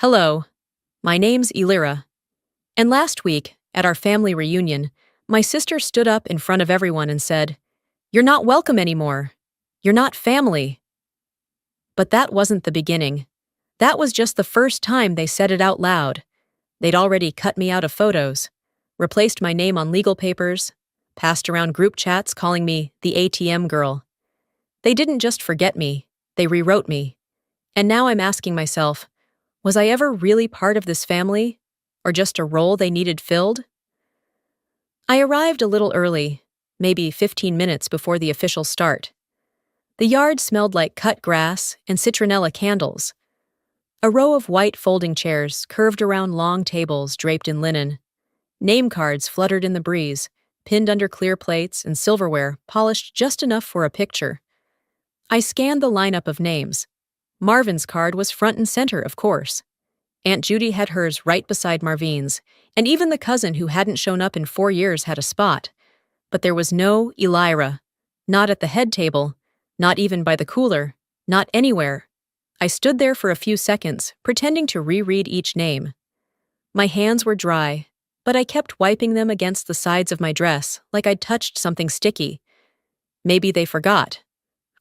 Hello, my name's Elira, and last week, at our family reunion, my sister stood up in front of everyone and said, "You're not welcome anymore. You're not family." But that wasn't the beginning. That was just the first time they said it out loud. They'd already cut me out of photos, replaced my name on legal papers, passed around group chats calling me the ATM girl. They didn't just forget me, they rewrote me. And now I'm asking myself, was I ever really part of this family? Or just a role they needed filled? I arrived a little early, maybe 15 minutes before the official start. The yard smelled like cut grass and citronella candles. A row of white folding chairs curved around long tables draped in linen. Name cards fluttered in the breeze, pinned under clear plates and silverware polished just enough for a picture. I scanned the lineup of names. Marvin's card was front and center, of course. Aunt Judy had hers right beside Marvine's, and even the cousin who hadn't shown up in 4 years had a spot. But there was no Elira. Not at the head table, not even by the cooler, not anywhere. I stood there for a few seconds, pretending to reread each name. My hands were dry, but I kept wiping them against the sides of my dress like I'd touched something sticky. Maybe they forgot.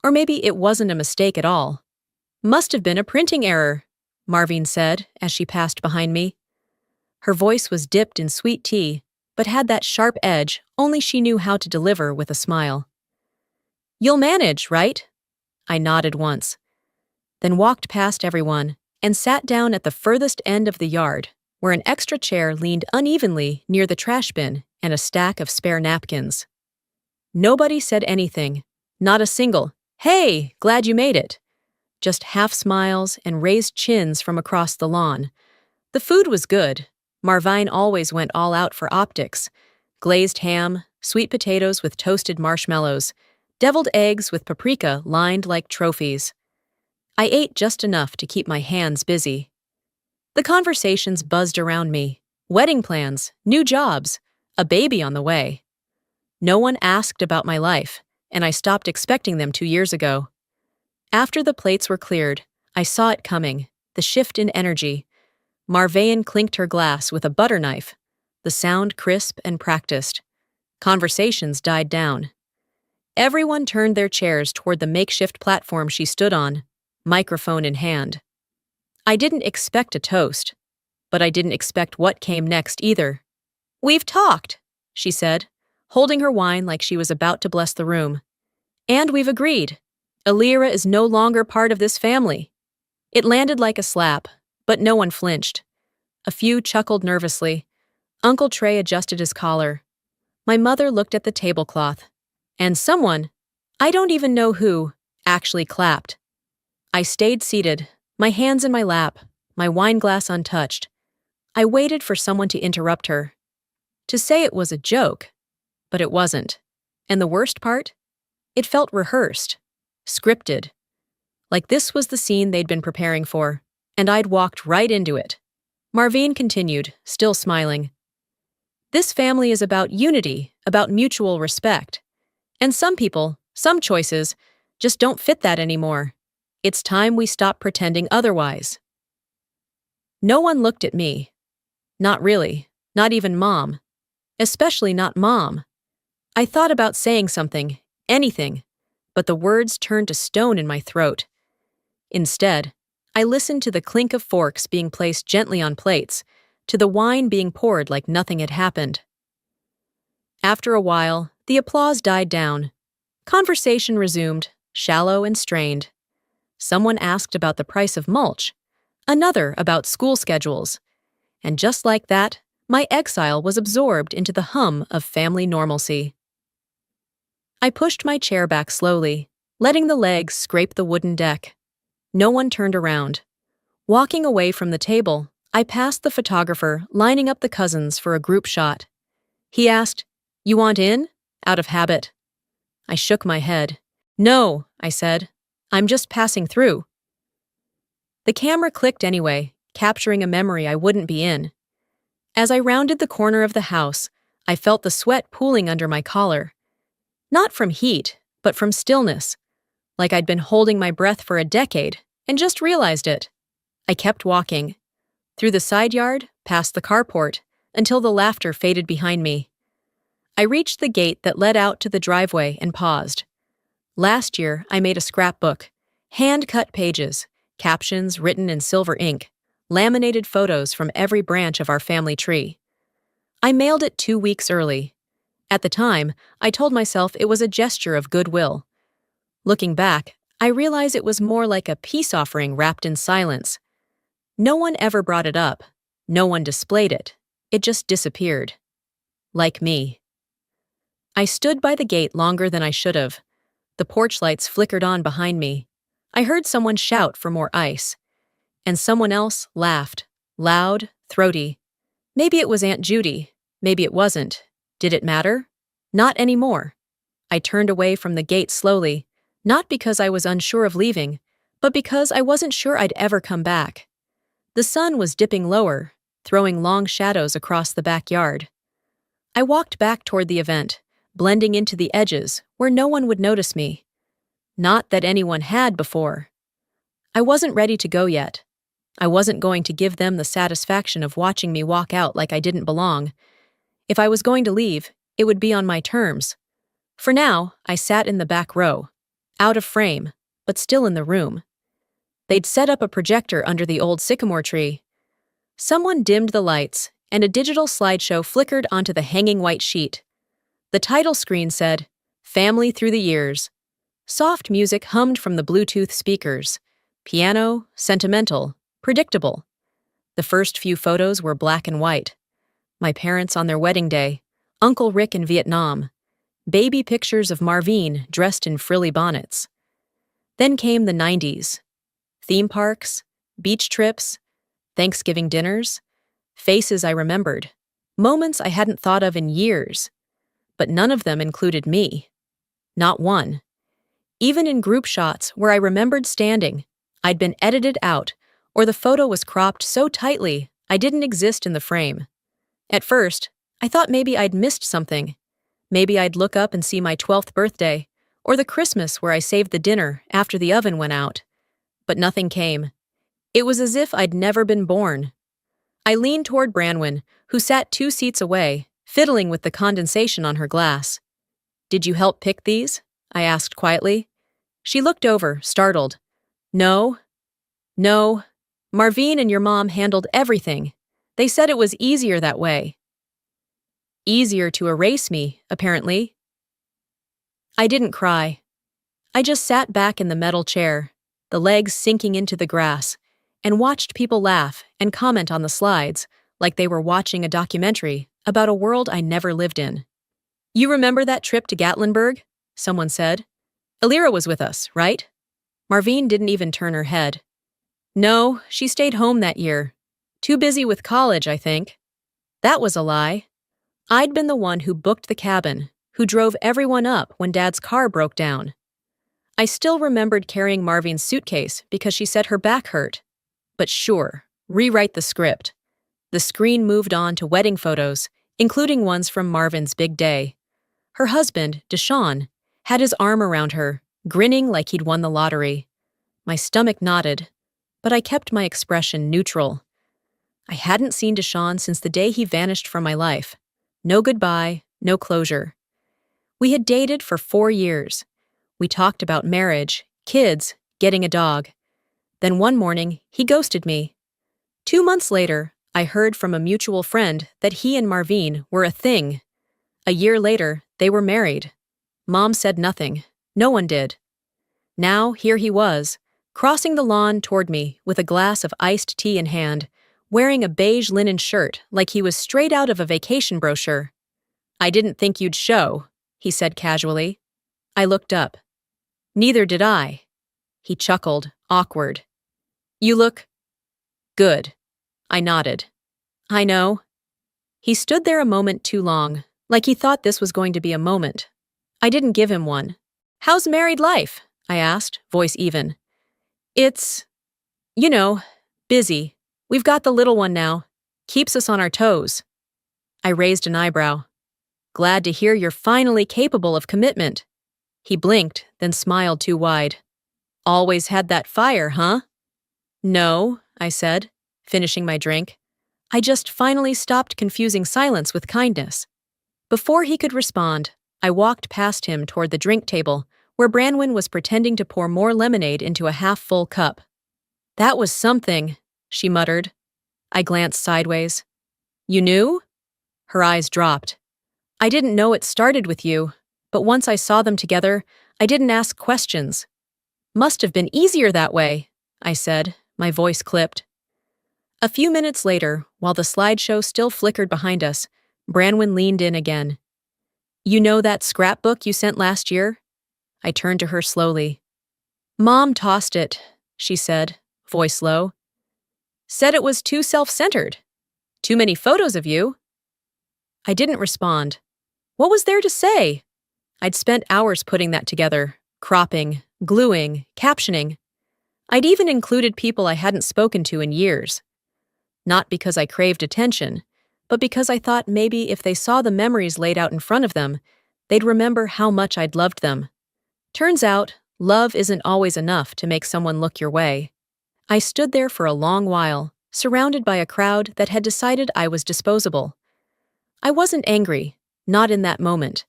Or maybe it wasn't a mistake at all. "Must have been a printing error," Marvine said as she passed behind me. Her voice was dipped in sweet tea, but had that sharp edge only she knew how to deliver with a smile. "You'll manage, right?" I nodded once, then walked past everyone and sat down at the furthest end of the yard, where an extra chair leaned unevenly near the trash bin and a stack of spare napkins. Nobody said anything, not a single, "Hey, glad you made it." Just half smiles and raised chins from across the lawn. The food was good. Marvine always went all out for optics. Glazed ham, sweet potatoes with toasted marshmallows, deviled eggs with paprika lined like trophies. I ate just enough to keep my hands busy. The conversations buzzed around me. Wedding plans, new jobs, a baby on the way. No one asked about my life, and I stopped expecting them 2 years ago. After the plates were cleared, I saw it coming, the shift in energy. Marvane clinked her glass with a butter knife, the sound crisp and practiced. Conversations died down. Everyone turned their chairs toward the makeshift platform she stood on, microphone in hand. I didn't expect a toast, but I didn't expect what came next either. "We've talked," she said, holding her wine like she was about to bless the room. "And we've agreed. Elira is no longer part of this family." It landed like a slap, but no one flinched. A few chuckled nervously. Uncle Trey adjusted his collar. My mother looked at the tablecloth. And someone, I don't even know who, actually clapped. I stayed seated, my hands in my lap, my wine glass untouched. I waited for someone to interrupt her. To say it was a joke, but it wasn't. And the worst part? It felt rehearsed. Scripted. Like this was the scene they'd been preparing for, and I'd walked right into it. Marvine continued, still smiling. "This family is about unity, about mutual respect. And some people, some choices, just don't fit that anymore. It's time we stop pretending otherwise." No one looked at me. Not really, not even Mom. Especially not Mom. I thought about saying something, anything, but the words turned to stone in my throat. Instead, I listened to the clink of forks being placed gently on plates, to the wine being poured like nothing had happened. After a while, the applause died down. Conversation resumed, shallow and strained. Someone asked about the price of mulch, another about school schedules. And just like that, my exile was absorbed into the hum of family normalcy. I pushed my chair back slowly, letting the legs scrape the wooden deck. No one turned around. Walking away from the table, I passed the photographer lining up the cousins for a group shot. He asked, "You want in?" out of habit. I shook my head. "No," I said. "I'm just passing through." The camera clicked anyway, capturing a memory I wouldn't be in. As I rounded the corner of the house, I felt the sweat pooling under my collar. Not from heat, but from stillness, like I'd been holding my breath for a decade and just realized it. I kept walking. through the side yard, past the carport, until the laughter faded behind me. I reached the gate that led out to the driveway and paused. Last year, I made a scrapbook, hand-cut pages, captions written in silver ink, laminated photos from every branch of our family tree. I mailed it 2 weeks early. At the time, I told myself it was a gesture of goodwill. Looking back, I realize it was more like a peace offering wrapped in silence. No one ever brought it up. No one displayed it. It just disappeared. Like me. I stood by the gate longer than I should have. The porch lights flickered on behind me. I heard someone shout for more ice. And someone else laughed, loud, throaty. Maybe it was Aunt Judy. Maybe it wasn't. Did it matter? Not anymore. I turned away from the gate slowly, not because I was unsure of leaving, but because I wasn't sure I'd ever come back. The sun was dipping lower, throwing long shadows across the backyard. I walked back toward the event, blending into the edges where no one would notice me. Not that anyone had before. I wasn't ready to go yet. I wasn't going to give them the satisfaction of watching me walk out like I didn't belong. If I was going to leave, it would be on my terms. For now, I sat in the back row, out of frame, but still in the room. They'd set up a projector under the old sycamore tree. Someone dimmed the lights, and a digital slideshow flickered onto the hanging white sheet. The title screen said, "Family Through the Years." Soft music hummed from the Bluetooth speakers. Piano, sentimental, predictable. The first few photos were black and white. My parents on their wedding day, Uncle Rick in Vietnam, baby pictures of Marvine dressed in frilly bonnets. Then came the 90s. Theme parks, beach trips, Thanksgiving dinners, faces I remembered, moments I hadn't thought of in years. But none of them included me. Not one. Even in group shots where I remembered standing, I'd been edited out, or the photo was cropped so tightly I didn't exist in the frame. At first, I thought maybe I'd missed something. Maybe I'd look up and see my 12th birthday, or the Christmas where I saved the dinner after the oven went out. But nothing came. It was as if I'd never been born. I leaned toward Branwen, who sat 2 seats away, fiddling with the condensation on her glass. "Did you help pick these?" I asked quietly. She looked over, startled. No. Marvine and your mom handled everything. They said it was easier that way." Easier to erase me, apparently. I didn't cry. I just sat back in the metal chair, the legs sinking into the grass, and watched people laugh and comment on the slides like they were watching a documentary about a world I never lived in. "You remember that trip to Gatlinburg?" someone said. "Illyra was with us, right?" Marvine didn't even turn her head. "No, she stayed home that year. Too busy with college, I think." That was a lie. I'd been the one who booked the cabin, who drove everyone up when Dad's car broke down. I still remembered carrying Marvine's suitcase because she said her back hurt. But sure, rewrite the script. The screen moved on to wedding photos, including ones from Marvin's big day. Her husband, Deshaun, had his arm around her, grinning like he'd won the lottery. My stomach knotted, but I kept my expression neutral. I hadn't seen Deshaun since the day he vanished from my life. No goodbye, no closure. We had dated for 4 years. We talked about marriage, kids, getting a dog. Then one morning, he ghosted me. 2 months later, I heard from a mutual friend that he and Marvine were a thing. A year later, they were married. Mom said nothing. No one did. Now, here he was, crossing the lawn toward me with a glass of iced tea in hand, wearing a beige linen shirt like he was straight out of a vacation brochure. "I didn't think you'd show," he said casually. I looked up. "Neither did I." He chuckled, awkward. "You look good." I nodded. "I know." He stood there a moment too long, like he thought this was going to be a moment. I didn't give him one. "How's married life?" I asked, voice even. "It's, busy. We've got the little one now. Keeps us on our toes." I raised an eyebrow. "Glad to hear you're finally capable of commitment." He blinked, then smiled too wide. "Always had that fire, huh?" "No," I said. finishing my drink. I just finally stopped confusing silence with kindness. Before he could respond, I walked past him toward the drink table, where Branwen was pretending to pour more lemonade into a half-full cup. "That was something," she muttered. I glanced sideways. "You knew?" Her eyes dropped. "I didn't know it started with you, but once I saw them together, I didn't ask questions." "Must have been easier that way," I said, my voice clipped. A few minutes later, while the slideshow still flickered behind us, Branwen leaned in again. "You know that scrapbook you sent last year?" I turned to her slowly. "Mom tossed it," she said, voice low. "Said it was too self-centered. Too many photos of you." I didn't respond. What was there to say? I'd spent hours putting that together, cropping, gluing, captioning. I'd even included people I hadn't spoken to in years. Not because I craved attention, but because I thought maybe if they saw the memories laid out in front of them, they'd remember how much I'd loved them. Turns out, love isn't always enough to make someone look your way. I stood there for a long while, surrounded by a crowd that had decided I was disposable. I wasn't angry, not in that moment.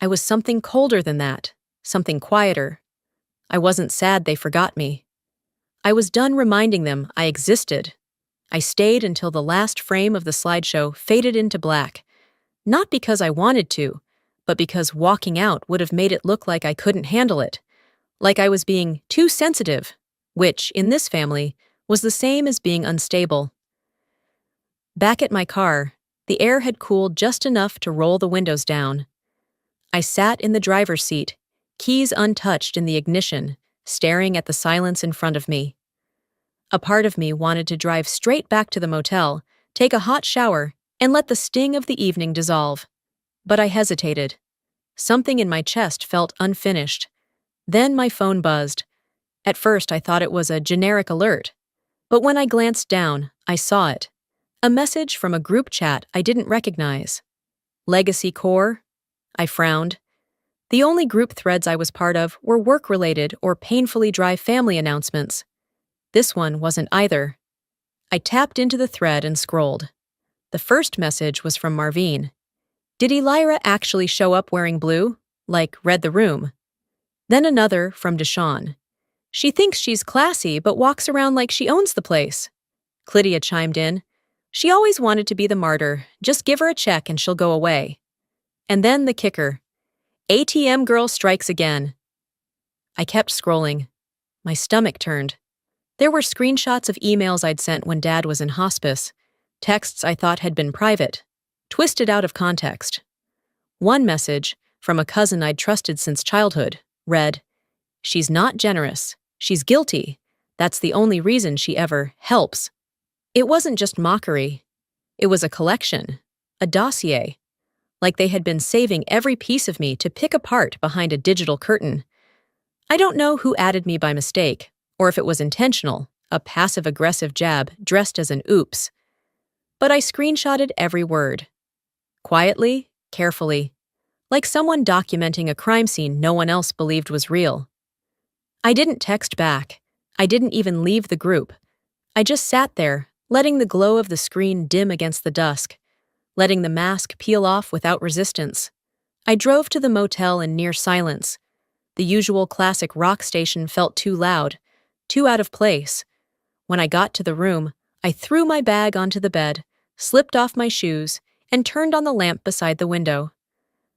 I was something colder than that, something quieter. I wasn't sad they forgot me. I was done reminding them I existed. I stayed until the last frame of the slideshow faded into black, not because I wanted to, but because walking out would have made it look like I couldn't handle it, like I was being too sensitive, which, in this family, was the same as being unstable. Back at my car, the air had cooled just enough to roll the windows down. I sat in the driver's seat, keys untouched in the ignition, staring at the silence in front of me. A part of me wanted to drive straight back to the motel, take a hot shower, and let the sting of the evening dissolve. But I hesitated. Something in my chest felt unfinished. Then my phone buzzed. At first I thought it was a generic alert. But when I glanced down, I saw it. A message from a group chat I didn't recognize. Legacy Core? I frowned. The only group threads I was part of were work-related or painfully dry family announcements. This one wasn't either. I tapped into the thread and scrolled. The first message was from Marvine. Did Elira actually show up wearing blue? Like, read the room? Then another from Deshawn. She thinks she's classy but walks around like she owns the place. Clydia chimed in. She always wanted to be the martyr. Just give her a check and she'll go away. And then the kicker. ATM girl strikes again. I kept scrolling. My stomach turned. There were screenshots of emails I'd sent when Dad was in hospice, texts I thought had been private, twisted out of context. One message, from a cousin I'd trusted since childhood, read, "She's not generous. She's guilty. That's the only reason she ever helps." It wasn't just mockery. It was a collection, a dossier, like they had been saving every piece of me to pick apart behind a digital curtain. I don't know who added me by mistake, or if it was intentional, a passive-aggressive jab dressed as an oops. But I screenshotted every word. Quietly, carefully, like someone documenting a crime scene no one else believed was real. I didn't text back. I didn't even leave the group. I just sat there, letting the glow of the screen dim against the dusk, letting the mask peel off without resistance. I drove to the motel in near silence. The usual classic rock station felt too loud, too out of place. When I got to the room, I threw my bag onto the bed, slipped off my shoes, and turned on the lamp beside the window.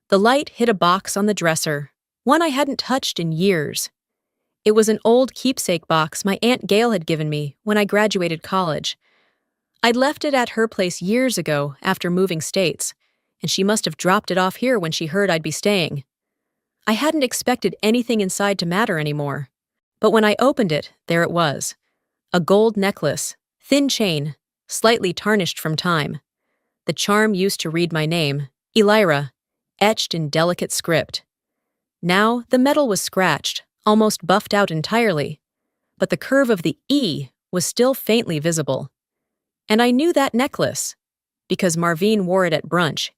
The light hit a box on the dresser, one I hadn't touched in years. It was an old keepsake box my Aunt Gail had given me when I graduated college. I'd left it at her place years ago after moving states, and she must have dropped it off here when she heard I'd be staying. I hadn't expected anything inside to matter anymore. But when I opened it, there it was. A gold necklace, thin chain, slightly tarnished from time. The charm used to read my name, Elira, etched in delicate script. Now the metal was scratched, almost buffed out entirely, but the curve of the E was still faintly visible. And I knew that necklace, because Marvine wore it at brunch.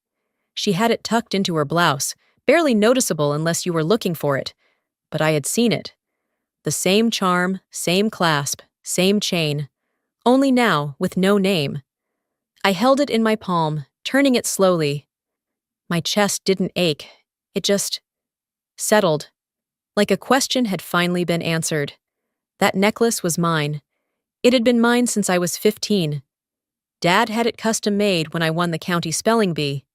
She had it tucked into her blouse, barely noticeable unless you were looking for it, but I had seen it. The same charm, same clasp, same chain, only now with no name. I held it in my palm, turning it slowly. My chest didn't ache. It just settled, like a question had finally been answered. That necklace was mine. It had been mine since I was 15. Dad had it custom made when I won the county spelling bee.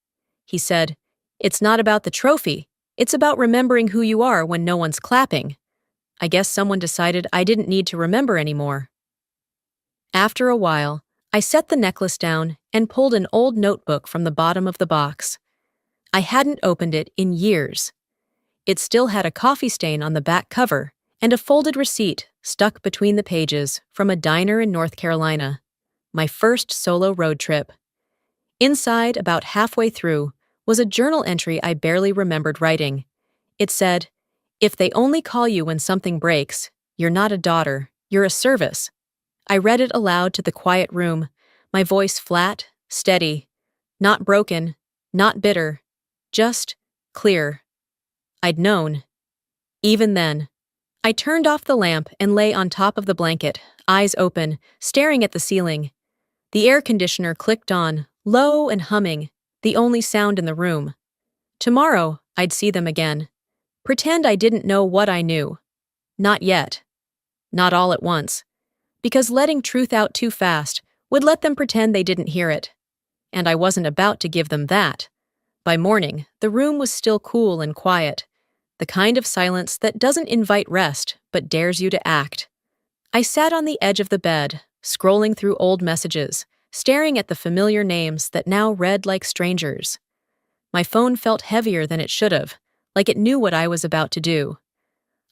He said, "It's not about the trophy. It's about remembering who you are when no one's clapping." I guess someone decided I didn't need to remember anymore. After a while, I set the necklace down and pulled an old notebook from the bottom of the box. I hadn't opened it in years. It still had a coffee stain on the back cover and a folded receipt stuck between the pages from a diner in North Carolina, my first solo road trip. Inside, about halfway through, was a journal entry I barely remembered writing. It said, "If they only call you when something breaks, you're not a daughter, you're a service." I read it aloud to the quiet room, my voice flat, steady, not broken, not bitter, just clear. I'd known. Even then. I turned off the lamp and lay on top of the blanket, eyes open, staring at the ceiling. The air conditioner clicked on, low and humming, the only sound in the room. Tomorrow, I'd see them again. Pretend I didn't know what I knew. Not yet. Not all at once. Because letting truth out too fast would let them pretend they didn't hear it. And I wasn't about to give them that. By morning, the room was still cool and quiet, the kind of silence that doesn't invite rest but dares you to act. I sat on the edge of the bed, scrolling through old messages, staring at the familiar names that now read like strangers. My phone felt heavier than it should have, like it knew what I was about to do.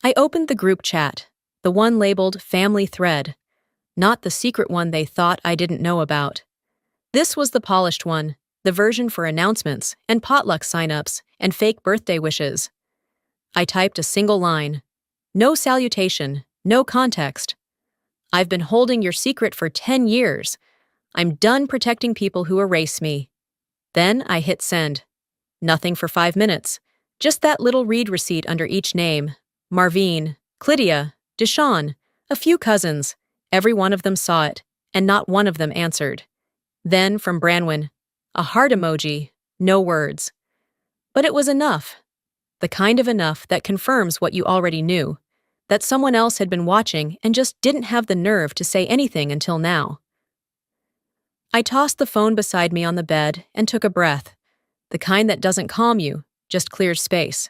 I opened the group chat, the one labeled Family Thread, not the secret one they thought I didn't know about. This was the polished one, the version for announcements and potluck sign-ups and fake birthday wishes. I typed a single line. No salutation, no context. "I've been holding your secret for 10 years. I'm done protecting people who erase me." Then I hit send. Nothing for 5 minutes. Just that little read receipt under each name. Marvine, Clydia, Deshawn, a few cousins. Every one of them saw it, and not one of them answered. Then from Branwyn, a heart emoji, no words. But it was enough. The kind of enough that confirms what you already knew, that someone else had been watching and just didn't have the nerve to say anything until now. I tossed the phone beside me on the bed and took a breath, the kind that doesn't calm you, just clears space.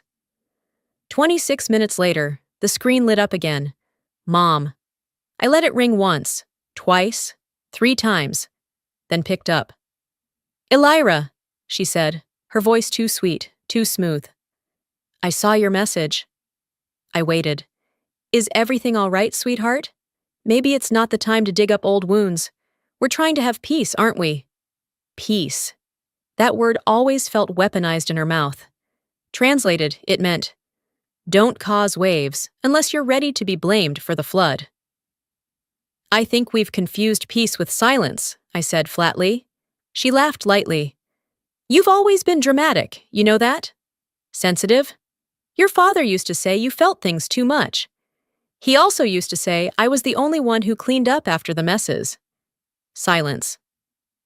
26 minutes later, the screen lit up again. Mom. I let it ring once, twice, 3 times, then picked up. "Elira," she said, her voice too sweet, too smooth. "I saw your message." I waited. "Is everything all right, sweetheart? Maybe it's not the time to dig up old wounds. We're trying to have peace, aren't we?" Peace. That word always felt weaponized in her mouth. Translated, it meant, don't cause waves unless you're ready to be blamed for the flood. "I think we've confused peace with silence," I said flatly. She laughed lightly. "You've always been dramatic, you know that? Sensitive? Your father used to say you felt things too much. He also used to say I was the only one who cleaned up after the messes." Silence.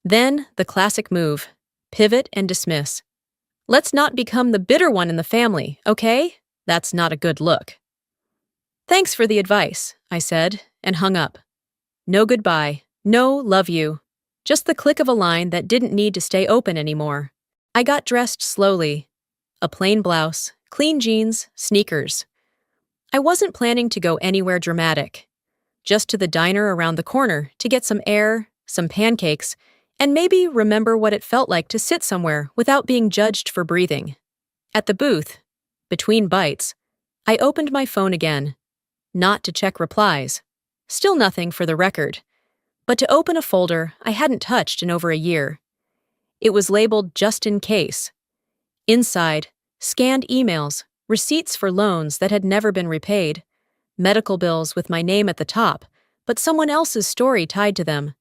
Then the classic move, pivot and dismiss. "Let's not become the bitter one in the family, okay? That's not a good look." "Thanks for the advice," I said, and hung up. No goodbye, no love you. Just the click of a line that didn't need to stay open anymore. I got dressed slowly. A plain blouse, clean jeans, sneakers. I wasn't planning to go anywhere dramatic. Just to the diner around the corner to get some air, some pancakes, and maybe remember what it felt like to sit somewhere without being judged for breathing. At the booth, between bites, I opened my phone again. Not to check replies. Still nothing for the record. But to open a folder I hadn't touched in over a year. It was labeled just in case. Inside, scanned emails, receipts for loans that had never been repaid, medical bills with my name at the top, but someone else's story tied to them.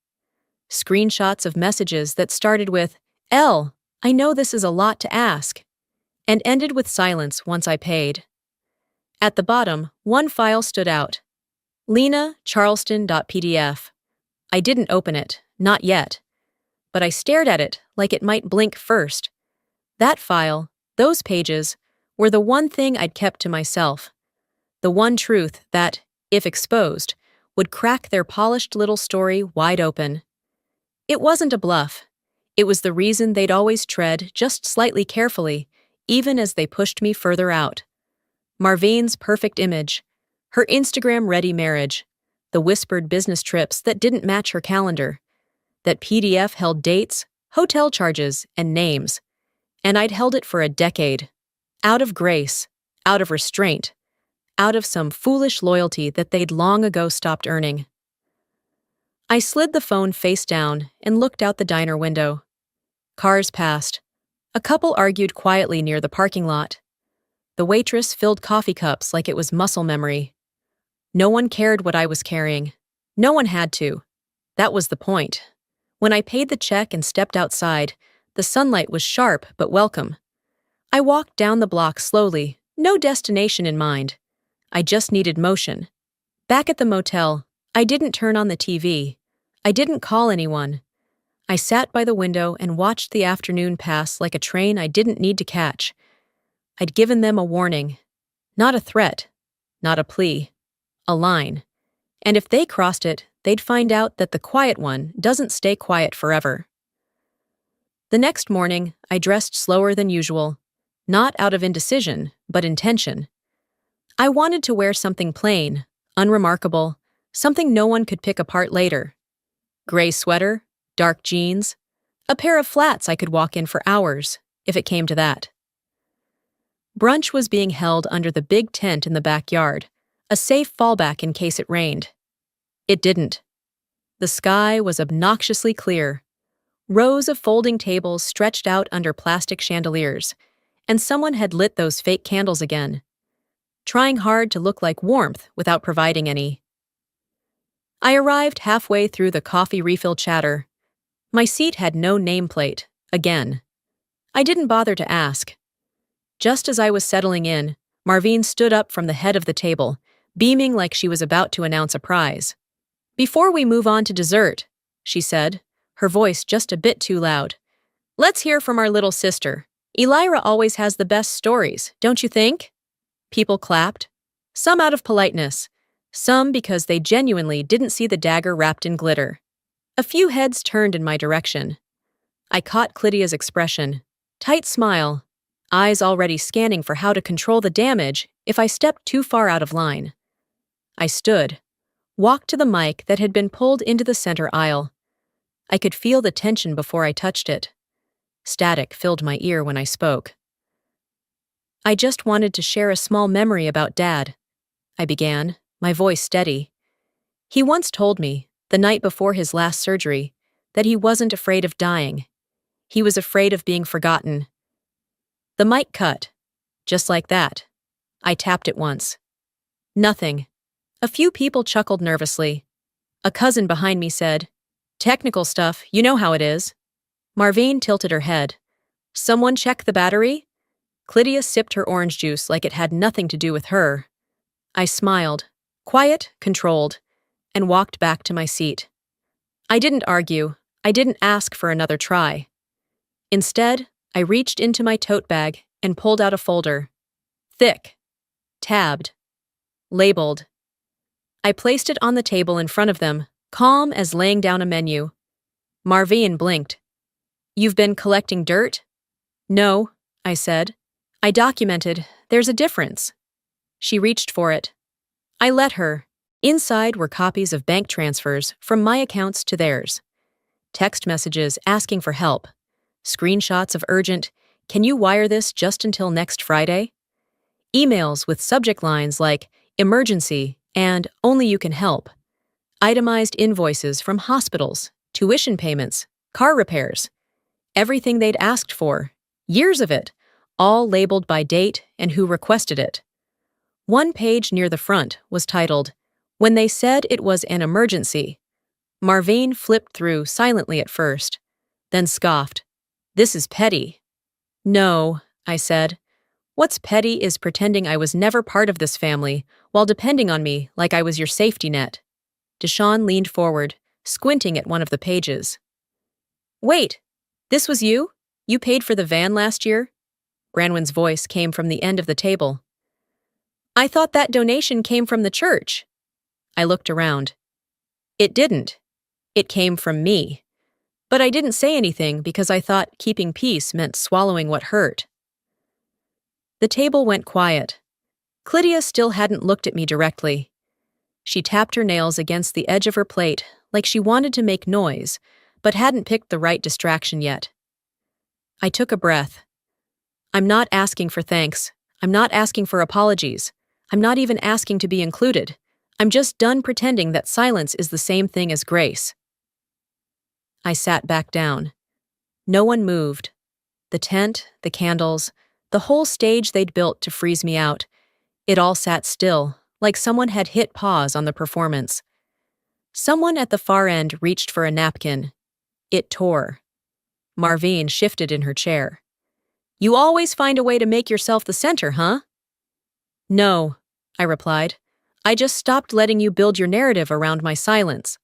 Screenshots of messages that started with, "L, I know this is a lot to ask," and ended with silence once I paid. At the bottom, one file stood out. Lena Charleston.pdf. I didn't open it, not yet. But I stared at it like it might blink first. That file, those pages, were the one thing I'd kept to myself. The one truth that, if exposed, would crack their polished little story wide open. It wasn't a bluff. It was the reason they'd always tread just slightly carefully, even as they pushed me further out. Marvine's perfect image, her Instagram-ready marriage, the whispered business trips that didn't match her calendar. That PDF held dates, hotel charges, and names. And I'd held it for a decade. Out of grace, out of restraint, out of some foolish loyalty that they'd long ago stopped earning. I slid the phone face down and looked out the diner window. Cars passed. A couple argued quietly near the parking lot. The waitress filled coffee cups like it was muscle memory. No one cared what I was carrying. No one had to. That was the point. When I paid the check and stepped outside, the sunlight was sharp but welcome. I walked down the block slowly, no destination in mind. I just needed motion. Back at the motel, I didn't turn on the TV. I didn't call anyone. I sat by the window and watched the afternoon pass like a train I didn't need to catch. I'd given them a warning. Not a threat. Not a plea. A line. And if they crossed it, they'd find out that the quiet one doesn't stay quiet forever. The next morning, I dressed slower than usual. Not out of indecision, but intention. I wanted to wear something plain, unremarkable, something no one could pick apart later. Gray sweater, dark jeans, a pair of flats I could walk in for hours, if it came to that. Brunch was being held under the big tent in the backyard, a safe fallback in case it rained. It didn't. The sky was obnoxiously clear. Rows of folding tables stretched out under plastic chandeliers, and someone had lit those fake candles again, trying hard to look like warmth without providing any. I arrived halfway through the coffee refill chatter. My seat had no nameplate, again. I didn't bother to ask. Just as I was settling in, Marvine stood up from the head of the table, beaming like she was about to announce a prize. "Before we move on to dessert," she said, her voice just a bit too loud, "let's hear from our little sister. Elira always has the best stories, don't you think?" People clapped, some out of politeness, some because they genuinely didn't see the dagger wrapped in glitter. A few heads turned in my direction. I caught Clydia's expression, tight smile, eyes already scanning for how to control the damage if I stepped too far out of line. I stood, walked to the mic that had been pulled into the center aisle. I could feel the tension before I touched it. Static filled my ear when I spoke. "I just wanted to share a small memory about Dad," I began, my voice steady. "He once told me, the night before his last surgery, that he wasn't afraid of dying. He was afraid of being forgotten." The mic cut. Just like that. I tapped it once. Nothing. A few people chuckled nervously. A cousin behind me said, "Technical stuff, you know how it is." Marvine tilted her head. "Someone check the battery?" Clydia sipped her orange juice like it had nothing to do with her. I smiled, quiet, controlled, and walked back to my seat. I didn't argue. I didn't ask for another try. Instead, I reached into my tote bag and pulled out a folder. Thick. Tabbed. Labeled. I placed it on the table in front of them, calm as laying down a menu. Marvine blinked. "You've been collecting dirt?" "No," I said. "I documented. There's a difference." She reached for it. I let her. Inside were copies of bank transfers from my accounts to theirs. Text messages asking for help. Screenshots of urgent, "Can you wire this just until next Friday?" Emails with subject lines like "emergency" and "only you can help." Itemized invoices from hospitals, tuition payments, car repairs. Everything they'd asked for. Years of it, all labeled by date and who requested it. One page near the front was titled, "When they said it was an emergency." Marvine flipped through silently at first, then scoffed. "This is petty." "No," I said. "What's petty is pretending I was never part of this family while depending on me like I was your safety net." Deshawn leaned forward, squinting at one of the pages. Wait, this was you? You paid for the van last year? Branwen's voice came from the end of the table. I thought that donation came from the church. I looked around. It didn't. It came from me. But I didn't say anything because I thought keeping peace meant swallowing what hurt. The table went quiet. Clydia still hadn't looked at me directly. She tapped her nails against the edge of her plate like she wanted to make noise, but hadn't picked the right distraction yet. I took a breath. I'm not asking for thanks. I'm not asking for apologies. I'm not even asking to be included. I'm just done pretending that silence is the same thing as grace. I sat back down. No one moved. The tent, the candles, the whole stage they'd built to freeze me out. It all sat still, like someone had hit pause on the performance. Someone at the far end reached for a napkin. It tore. Marvine shifted in her chair. You always find a way to make yourself the center, huh? No, I replied. I just stopped letting you build your narrative around my silence.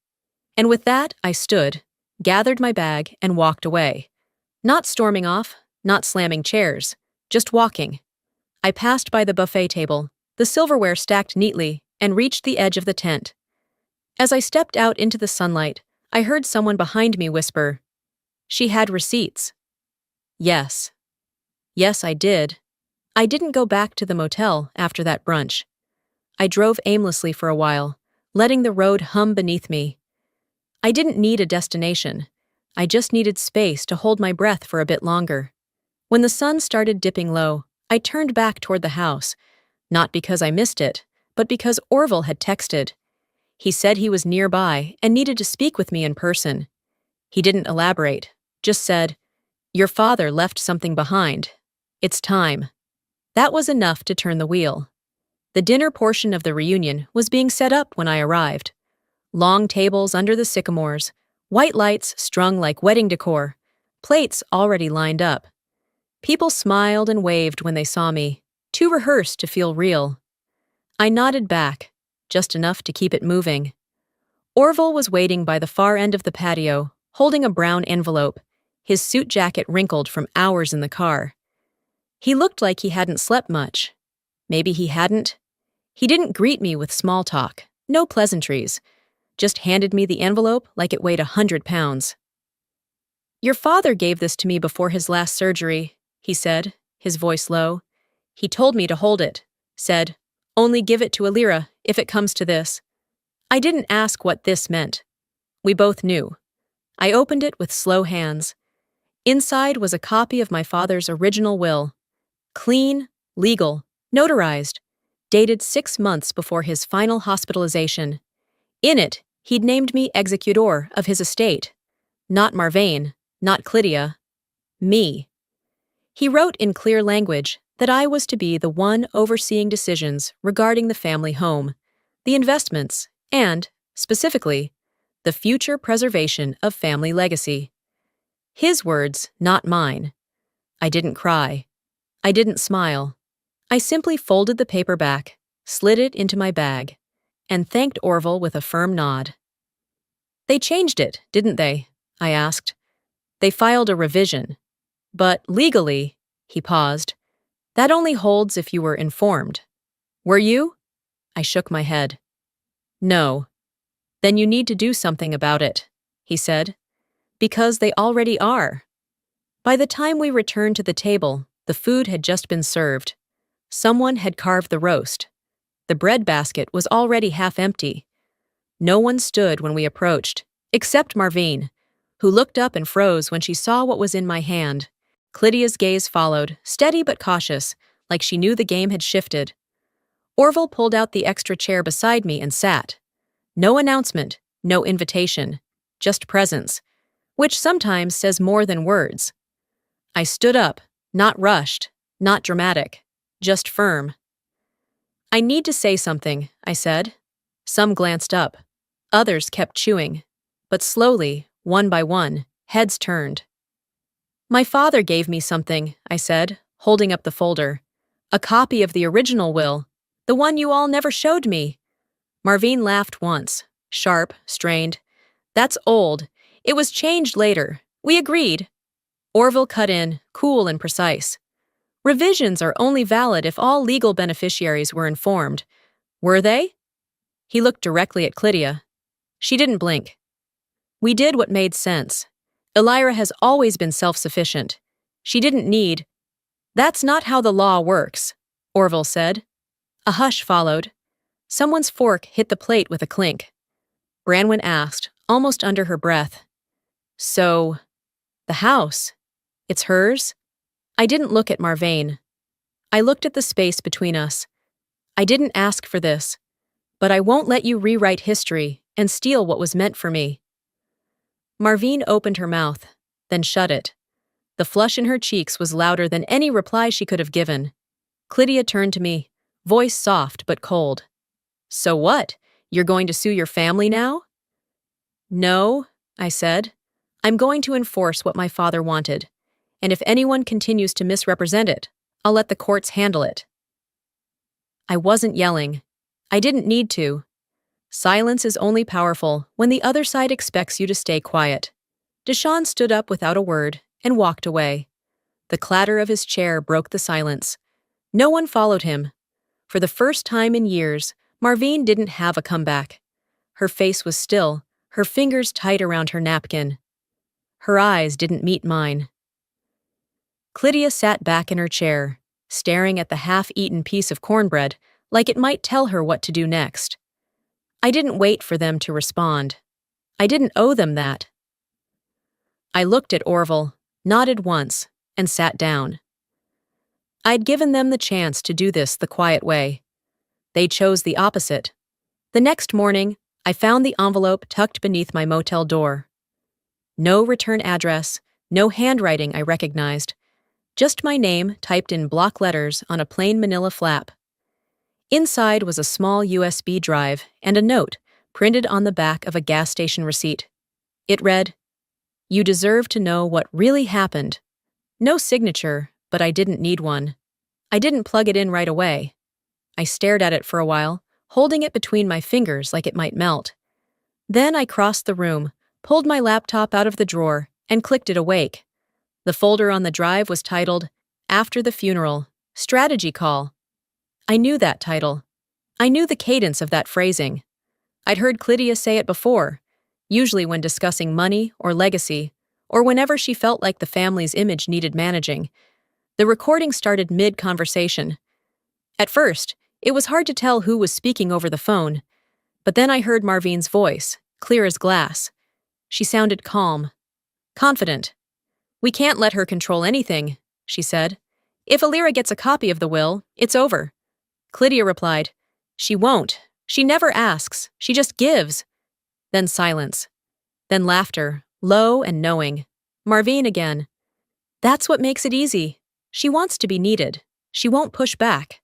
And with that, I stood, gathered my bag, and walked away. Not storming off, not slamming chairs, just walking. I passed by the buffet table, the silverware stacked neatly, and reached the edge of the tent. As I stepped out into the sunlight, I heard someone behind me whisper, She had receipts. Yes. Yes, I did. I didn't go back to the motel after that brunch. I drove aimlessly for a while, letting the road hum beneath me. I didn't need a destination. I just needed space to hold my breath for a bit longer. When the sun started dipping low, I turned back toward the house, not because I missed it, but because Orville had texted. He said he was nearby and needed to speak with me in person. He didn't elaborate, just said, Your father left something behind. It's time. That was enough to turn the wheel. The dinner portion of the reunion was being set up when I arrived. Long tables under the sycamores, white lights strung like wedding decor, plates already lined up. People smiled and waved when they saw me, too rehearsed to feel real. I nodded back, just enough to keep it moving. Orville was waiting by the far end of the patio, holding a brown envelope, his suit jacket wrinkled from hours in the car. He looked like he hadn't slept much. Maybe he hadn't. He didn't greet me with small talk, no pleasantries, just handed me the envelope like it weighed 100 pounds. Your father gave this to me before his last surgery, he said, his voice low. He told me to hold it, said, only give it to Illyra if it comes to this. I didn't ask what this meant. We both knew. I opened it with slow hands. Inside was a copy of my father's original will. Clean, legal, notarized, dated 6 months before his final hospitalization. In it, he'd named me executor of his estate. Not Marvane, not Clydia. Me. He wrote in clear language that I was to be the one overseeing decisions regarding the family home, the investments, and, specifically, the future preservation of family legacy. His words, not mine. I didn't cry. I didn't smile. I simply folded the paper back, slid it into my bag, and thanked Orville with a firm nod. They changed it, didn't they? I asked. They filed a revision. But legally, he paused, that only holds if you were informed. Were you? I shook my head. No. Then you need to do something about it, he said. Because they already are. By the time we returned to the table, the food had just been served. Someone had carved the roast. The bread basket was already half empty. No one stood when we approached, except Marvine, who looked up and froze when she saw what was in my hand. Clydia's gaze followed, steady but cautious, like she knew the game had shifted. Orville pulled out the extra chair beside me and sat. No announcement, no invitation, just presence, which sometimes says more than words. I stood up, not rushed, not dramatic, just firm. I need to say something, I said. Some glanced up. Others kept chewing. But slowly, one by one, heads turned. My father gave me something, I said, holding up the folder. A copy of the original will, the one you all never showed me. Marvine laughed once, sharp, strained, That's old. It was changed later. We agreed. Orville cut in, cool and precise. Revisions are only valid if all legal beneficiaries were informed. Were they? He looked directly at Clydia. She didn't blink. We did what made sense. Elira has always been self-sufficient. She didn't need. That's not how the law works, Orville said. A hush followed. Someone's fork hit the plate with a clink. Branwen asked, almost under her breath. So, the house, it's hers? I didn't look at Marvane. I looked at the space between us. I didn't ask for this, but I won't let you rewrite history and steal what was meant for me. Marvane opened her mouth, then shut it. The flush in her cheeks was louder than any reply she could have given. Clydia turned to me, voice soft but cold. So what? You're going to sue your family now? No, I said. I'm going to enforce what my father wanted. And if anyone continues to misrepresent it, I'll let the courts handle it. I wasn't yelling. I didn't need to. Silence is only powerful when the other side expects you to stay quiet. Deshawn stood up without a word and walked away. The clatter of his chair broke the silence. No one followed him. For the first time in years, Marvane didn't have a comeback. Her face was still, her fingers tight around her napkin. Her eyes didn't meet mine. Clydia sat back in her chair, staring at the half-eaten piece of cornbread like it might tell her what to do next. I didn't wait for them to respond. I didn't owe them that. I looked at Orville, nodded once, and sat down. I'd given them the chance to do this the quiet way. They chose the opposite. The next morning, I found the envelope tucked beneath my motel door. No return address, no handwriting I recognized. Just my name typed in block letters on a plain manila flap. Inside was a small USB drive and a note printed on the back of a gas station receipt. It read, "You deserve to know what really happened." No signature, but I didn't need one. I didn't plug it in right away. I stared at it for a while, holding it between my fingers like it might melt. Then I crossed the room, pulled my laptop out of the drawer, and clicked it awake. The folder on the drive was titled, After the Funeral, Strategy Call. I knew that title. I knew the cadence of that phrasing. I'd heard Clydia say it before, usually when discussing money or legacy, or whenever she felt like the family's image needed managing. The recording started mid-conversation. At first, it was hard to tell who was speaking over the phone, but then I heard Marvane's voice, clear as glass. She sounded calm, confident. "We can't let her control anything," she said. "If Elira gets a copy of the will, it's over." Clydia replied, "She won't. She never asks. She just gives." Then silence. Then laughter, low and knowing. Marvane again. "That's what makes it easy. She wants to be needed. She won't push back."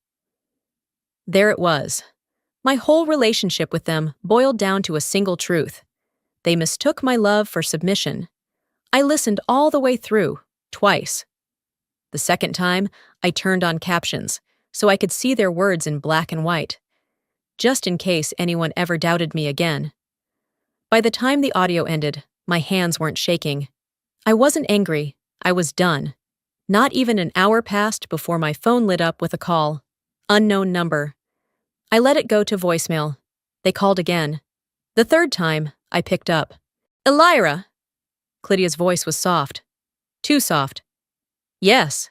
There it was. My whole relationship with them boiled down to a single truth. They mistook my love for submission. I listened all the way through, twice. The second time, I turned on captions, so I could see their words in black and white, just in case anyone ever doubted me again. By the time the audio ended, my hands weren't shaking. I wasn't angry. I was done. Not even an hour passed before my phone lit up with a call. Unknown number. I let it go to voicemail. They called again. The third time, I picked up. "Elira!" Clydia's voice was soft. Too soft. "Yes."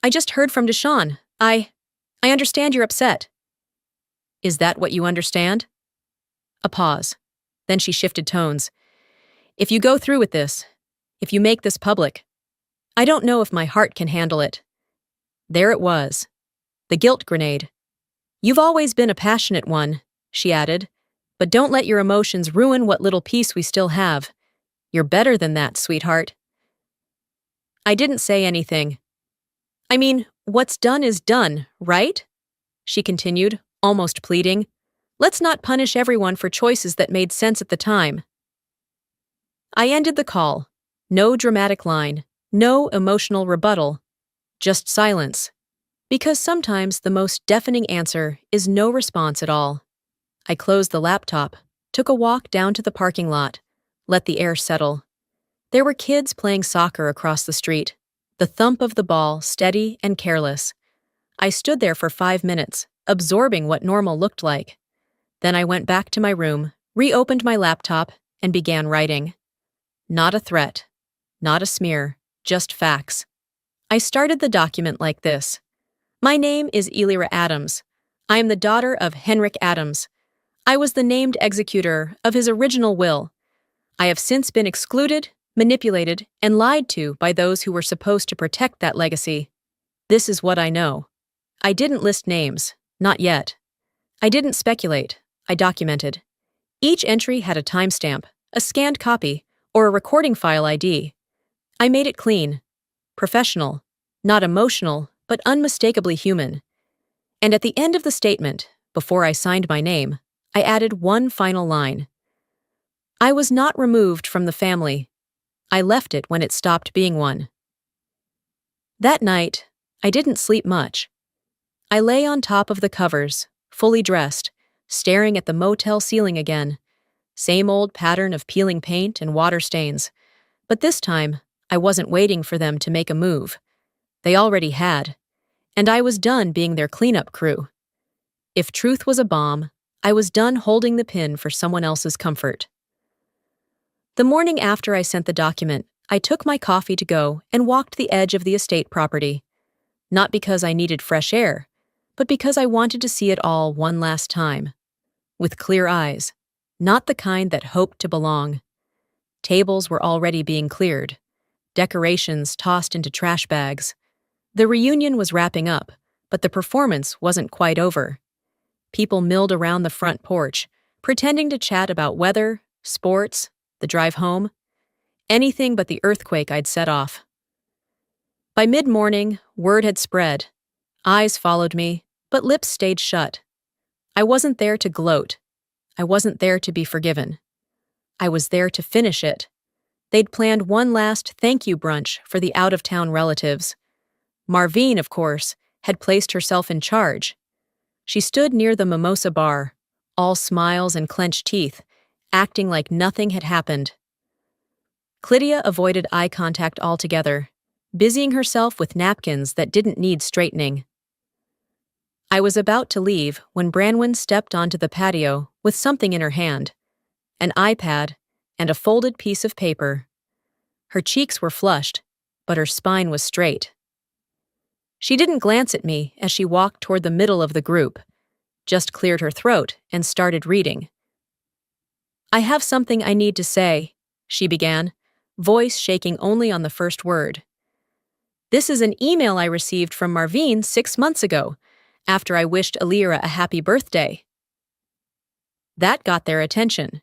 "I just heard from Deshawn. I understand you're upset." "Is that what you understand?" A pause. Then she shifted tones. "If you go through with this, if you make this public, I don't know if my heart can handle it." There it was. The guilt grenade. "You've always been a passionate one," she added, "but don't let your emotions ruin what little peace we still have. You're better than that, sweetheart." I didn't say anything. "I mean, what's done is done, right?" she continued, almost pleading. "Let's not punish everyone for choices that made sense at the time." I ended the call. No dramatic line, no emotional rebuttal, just silence. Because sometimes the most deafening answer is no response at all. I closed the laptop, took a walk down to the parking lot, let the air settle. There were kids playing soccer across the street, the thump of the ball steady and careless. I stood there for 5 minutes, absorbing what normal looked like. Then I went back to my room, reopened my laptop, and began writing. Not a threat, not a smear, just facts. I started the document like this. My name is Elira Adams. I am the daughter of Henrik Adams. I was the named executor of his original will. I have since been excluded, manipulated, and lied to by those who were supposed to protect that legacy. This is what I know. I didn't list names, not yet. I didn't speculate, I documented. Each entry had a timestamp, a scanned copy, or a recording file ID. I made it clean, professional, not emotional, but unmistakably human. And at the end of the statement, before I signed my name, I added one final line. I was not removed from the family. I left it when it stopped being one. That night, I didn't sleep much. I lay on top of the covers, fully dressed, staring at the motel ceiling again. Same old pattern of peeling paint and water stains. But this time, I wasn't waiting for them to make a move. They already had. And I was done being their cleanup crew. If truth was a bomb, I was done holding the pin for someone else's comfort. The morning after I sent the document, I took my coffee to go and walked the edge of the estate property. Not because I needed fresh air, but because I wanted to see it all one last time. With clear eyes, not the kind that hoped to belong. Tables were already being cleared, decorations tossed into trash bags. The reunion was wrapping up, but the performance wasn't quite over. People milled around the front porch, pretending to chat about weather, sports, the drive home, anything but the earthquake I'd set off. By mid-morning, word had spread. Eyes followed me, but lips stayed shut. I wasn't there to gloat. I wasn't there to be forgiven. I was there to finish it. They'd planned one last thank you brunch for the out-of-town relatives. Marvine, of course, had placed herself in charge. She stood near the mimosa bar, all smiles and clenched teeth, acting like nothing had happened. Clydia avoided eye contact altogether, busying herself with napkins that didn't need straightening. I was about to leave when Branwen stepped onto the patio with something in her hand, an iPad and a folded piece of paper. Her cheeks were flushed, but her spine was straight. She didn't glance at me as she walked toward the middle of the group, just cleared her throat and started reading. I have something I need to say, she began, voice shaking only on the first word. This is an email I received from Marvine 6 months ago, after I wished Elira a happy birthday. That got their attention.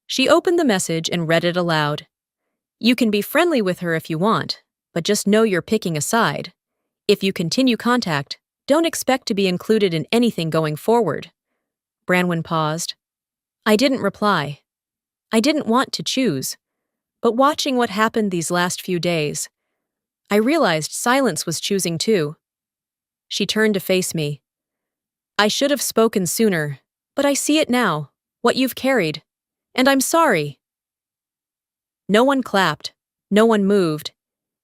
She opened the message and read it aloud. You can be friendly with her if you want, but just know you're picking a side. If you continue contact, don't expect to be included in anything going forward. Branwen paused. I didn't reply. I didn't want to choose. But watching what happened these last few days, I realized silence was choosing too. She turned to face me. I should have spoken sooner, but I see it now, what you've carried, and I'm sorry. No one clapped, no one moved.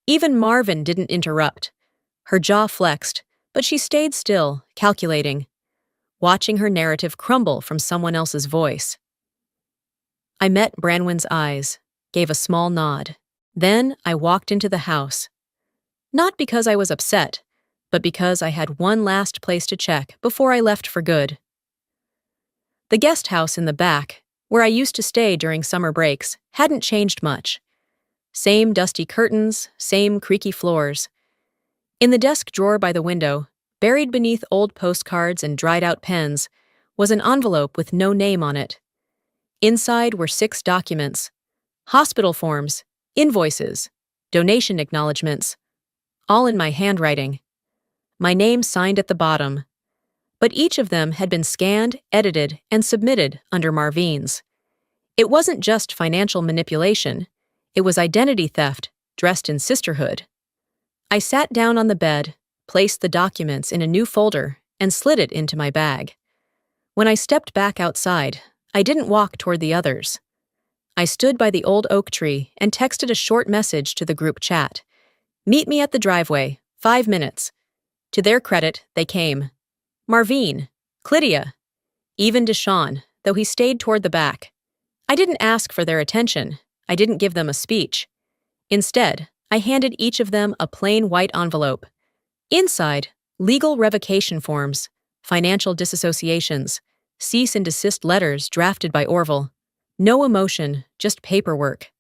Even Marvin didn't interrupt. Her jaw flexed, but she stayed still, calculating, watching her narrative crumble from someone else's voice. I met Branwen's eyes, gave a small nod. Then I walked into the house. Not because I was upset, but because I had one last place to check before I left for good. The guest house in the back, where I used to stay during summer breaks, hadn't changed much. Same dusty curtains, same creaky floors. In the desk drawer by the window, buried beneath old postcards and dried-out pens, was an envelope with no name on it. Inside were 6 documents: hospital forms, invoices, donation acknowledgments, all in my handwriting. My name signed at the bottom. But each of them had been scanned, edited, and submitted under Marvine's. It wasn't just financial manipulation. It was identity theft, dressed in sisterhood. I sat down on the bed, placed the documents in a new folder, and slid it into my bag. When I stepped back outside, I didn't walk toward the others. I stood by the old oak tree and texted a short message to the group chat. Meet me at the driveway, 5 minutes. To their credit, they came. Marvine, Clydia, even Deshawn, though he stayed toward the back. I didn't ask for their attention. I didn't give them a speech. Instead, I handed each of them a plain white envelope. Inside, legal revocation forms, financial disassociations, cease and desist letters drafted by Orville. No emotion, just paperwork.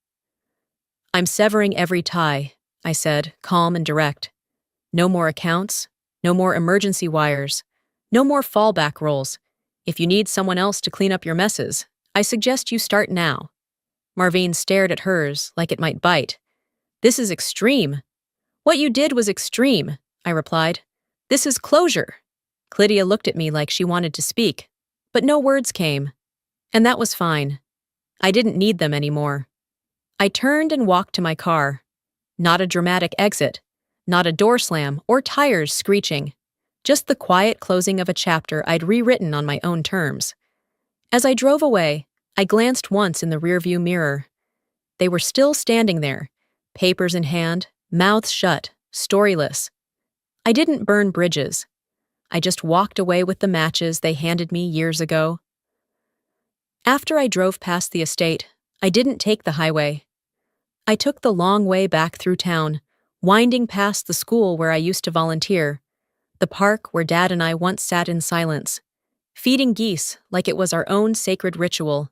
I'm severing every tie, I said, calm and direct. No more accounts, no more emergency wires, no more fallback roles. If you need someone else to clean up your messes, I suggest you start now. Marvine stared at hers like it might bite. This is extreme. What you did was extreme, I replied. This is closure. Clydia looked at me like she wanted to speak, but no words came. And that was fine. I didn't need them anymore. I turned and walked to my car. Not a dramatic exit, not a door slam or tires screeching, just the quiet closing of a chapter I'd rewritten on my own terms. As I drove away, I glanced once in the rearview mirror. They were still standing there, papers in hand, mouths shut, storyless. I didn't burn bridges. I just walked away with the matches they handed me years ago. After I drove past the estate, I didn't take the highway. I took the long way back through town, winding past the school where I used to volunteer, the park where Dad and I once sat in silence, feeding geese like it was our own sacred ritual.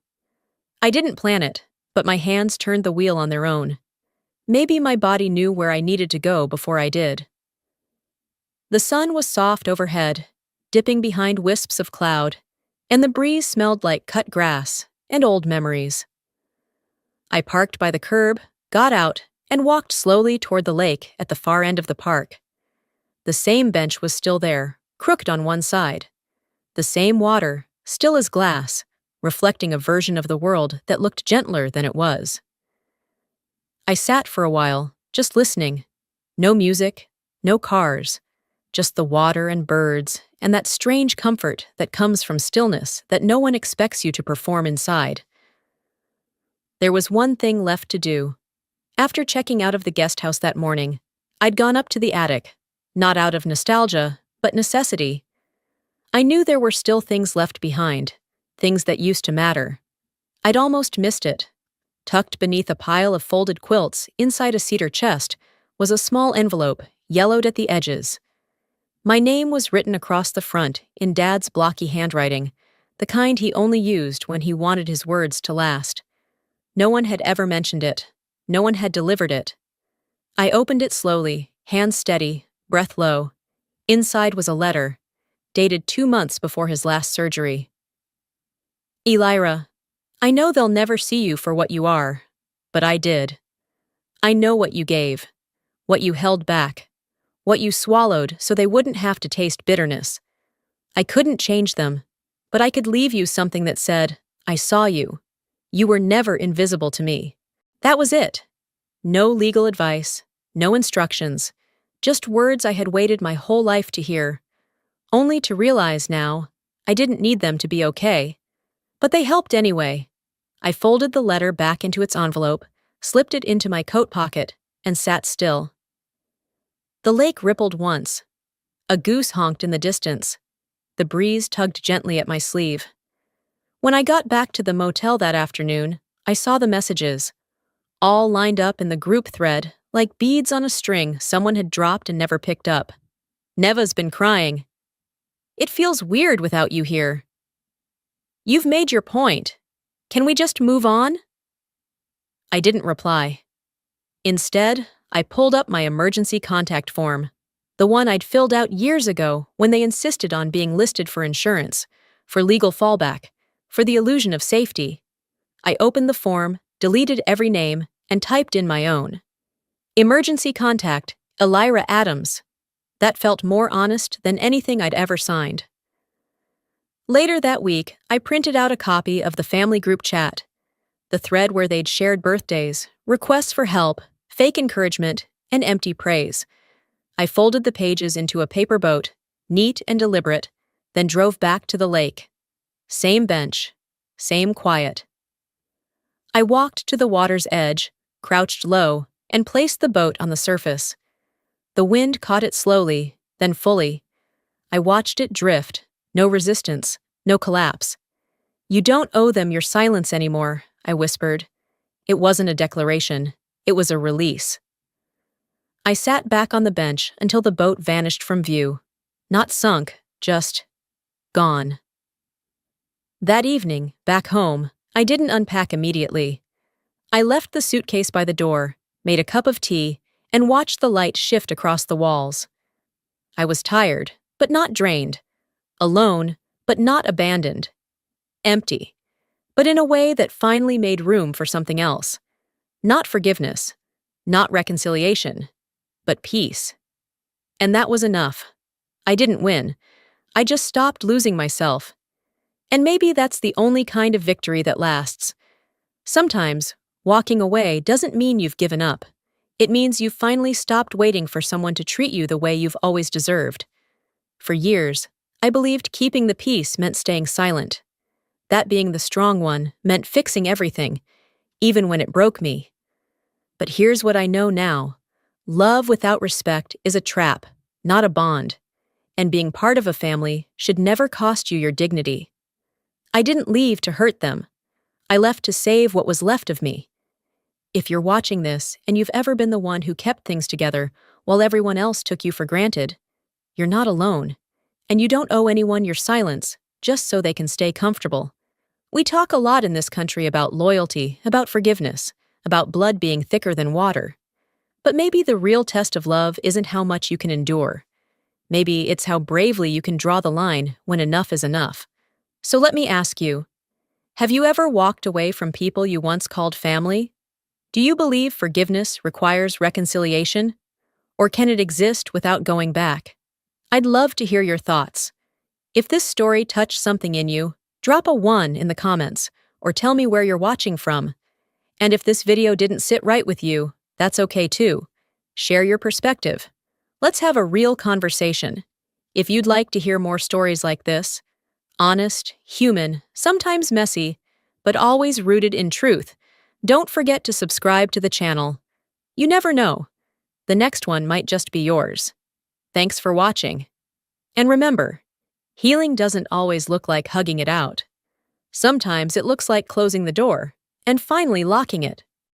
I didn't plan it, but my hands turned the wheel on their own. Maybe my body knew where I needed to go before I did. The sun was soft overhead, dipping behind wisps of cloud, and the breeze smelled like cut grass and old memories. I parked by the curb, got out, and walked slowly toward the lake at the far end of the park. The same bench was still there, crooked on one side. The same water, still as glass, reflecting a version of the world that looked gentler than it was. I sat for a while, just listening. No music, no cars, just the water and birds and that strange comfort that comes from stillness that no one expects you to perform inside. There was one thing left to do. After checking out of the guest house that morning, I'd gone up to the attic, not out of nostalgia, but necessity. I knew there were still things left behind, things that used to matter. I'd almost missed it. Tucked beneath a pile of folded quilts inside a cedar chest was a small envelope, yellowed at the edges. My name was written across the front in Dad's blocky handwriting, the kind he only used when he wanted his words to last. No one had ever mentioned it. No one had delivered it. I opened it slowly, hands steady, breath low. Inside was a letter, dated 2 months before his last surgery. Elira, I know they'll never see you for what you are, but I did. I know what you gave, what you held back, what you swallowed so they wouldn't have to taste bitterness. I couldn't change them, but I could leave you something that said, I saw you. You were never invisible to me. That was it. No legal advice, no instructions, just words I had waited my whole life to hear. Only to realize now, I didn't need them to be okay. But they helped anyway. I folded the letter back into its envelope, slipped it into my coat pocket, and sat still. The lake rippled once. A goose honked in the distance. The breeze tugged gently at my sleeve. When I got back to the motel that afternoon, I saw the messages, all lined up in the group thread like beads on a string someone had dropped and never picked up. Neva's been crying. It feels weird without you here. You've made your point. Can we just move on? I didn't reply. Instead, I pulled up my emergency contact form, the one I'd filled out years ago when they insisted on being listed for insurance, for legal fallback, for the illusion of safety. I opened the form, deleted every name, and typed in my own. Emergency contact, Elira Adams. That felt more honest than anything I'd ever signed. Later that week, I printed out a copy of the family group chat, the thread where they'd shared birthdays, requests for help, fake encouragement, and empty praise. I folded the pages into a paper boat, neat and deliberate, then drove back to the lake. Same bench, same quiet. I walked to the water's edge, crouched low, and placed the boat on the surface. The wind caught it slowly, then fully. I watched it drift, no resistance, no collapse. "You don't owe them your silence anymore," I whispered. It wasn't a declaration, it was a release. I sat back on the bench until the boat vanished from view. Not sunk, just gone. That evening, back home, I didn't unpack immediately. I left the suitcase by the door, made a cup of tea, and watched the light shift across the walls. I was tired, but not drained. Alone, but not abandoned. Empty, but in a way that finally made room for something else. Not forgiveness, not reconciliation, but peace. And that was enough. I didn't win. I just stopped losing myself. And maybe that's the only kind of victory that lasts. Sometimes, walking away doesn't mean you've given up. It means you've finally stopped waiting for someone to treat you the way you've always deserved. For years, I believed keeping the peace meant staying silent. That being the strong one meant fixing everything, even when it broke me. But here's what I know now. Love without respect is a trap, not a bond. And being part of a family should never cost you your dignity. I didn't leave to hurt them. I left to save what was left of me. If you're watching this and you've ever been the one who kept things together while everyone else took you for granted, you're not alone. And you don't owe anyone your silence just so they can stay comfortable. We talk a lot in this country about loyalty, about forgiveness, about blood being thicker than water. But maybe the real test of love isn't how much you can endure. Maybe it's how bravely you can draw the line when enough is enough. So let me ask you, have you ever walked away from people you once called family? Do you believe forgiveness requires reconciliation? Or can it exist without going back? I'd love to hear your thoughts. If this story touched something in you, drop a 1 in the comments, or tell me where you're watching from. And if this video didn't sit right with you, that's okay too. Share your perspective. Let's have a real conversation. If you'd like to hear more stories like this, honest, human, sometimes messy, but always rooted in truth, don't forget to subscribe to the channel. You never know. The next one might just be yours. Thanks for watching. And remember, healing doesn't always look like hugging it out. Sometimes it looks like closing the door and finally locking it.